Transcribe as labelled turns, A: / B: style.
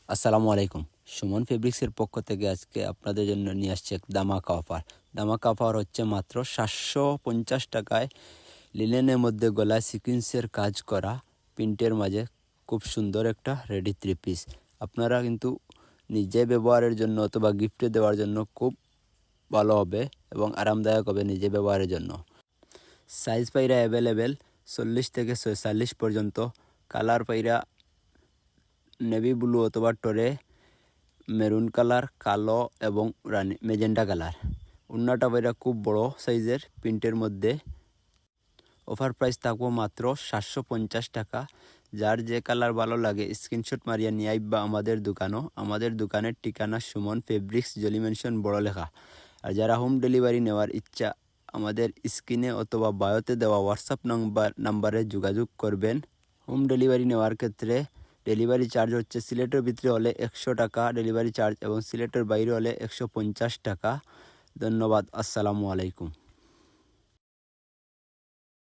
A: আসসালামু আলাইকুম। সুমন ফেব্রিক্সের পক্ষ থেকে আজকে আপনাদের জন্য নিয়ে আসছে এক ধামাকা অফার। ধামাকা অফার হচ্ছে মাত্র ৭৫০ টাকায় লিনেনের মধ্যে গলায় সিকুয়েন্সের কাজ করা প্রিন্টের মাঝে খুব সুন্দর একটা রেডি থ্রি পিস। আপনারা কিন্তু নিজে ব্যবহারের জন্য অথবা গিফটে দেওয়ার জন্য খুব ভালো হবে এবং আরামদায়ক হবে নিজে ব্যবহারের জন্য। সাইজ পাইরা অ্যাভেলেবেল ৪০ থেকে ৪৬ পর্যন্ত। কালার পাইরা নেভি ব্লু অথবা টরে, মেরুন কালার, কালো এবং রানি মেজেন্টা কালার। ওড়নাটা বাইরা খুব বড় সাইজের প্রিন্টের মধ্যে। অফার প্রাইস থাকবো মাত্র ৭৫০ টাকা। যার যে কালার ভালো লাগে স্ক্রিনশট মারিয়া নিয়ে আইবা আমাদের দোকানও। আমাদের দোকানের ঠিকানা সুমন ফেব্রিক্স, জলি মেনশন বড় লেখা। আর যারা হোম ডেলিভারি নেওয়ার ইচ্ছা আমাদের স্ক্রিনে অথবা বায়োতে দেওয়া হোয়াটসঅ্যাপ নাম্বারে যোগাযোগ করবেন। হোম ডেলিভারি নেওয়ার ক্ষেত্রে ডেলিভারি চার্জ হচ্ছে সিলেটের ভিতরে হলে ১০০ টাকা ডেলিভারি চার্জ এবং সিলেটের বাইরে হলে ১৫০ টাকা। ধন্যবাদ। আসসালামু আলাইকুম।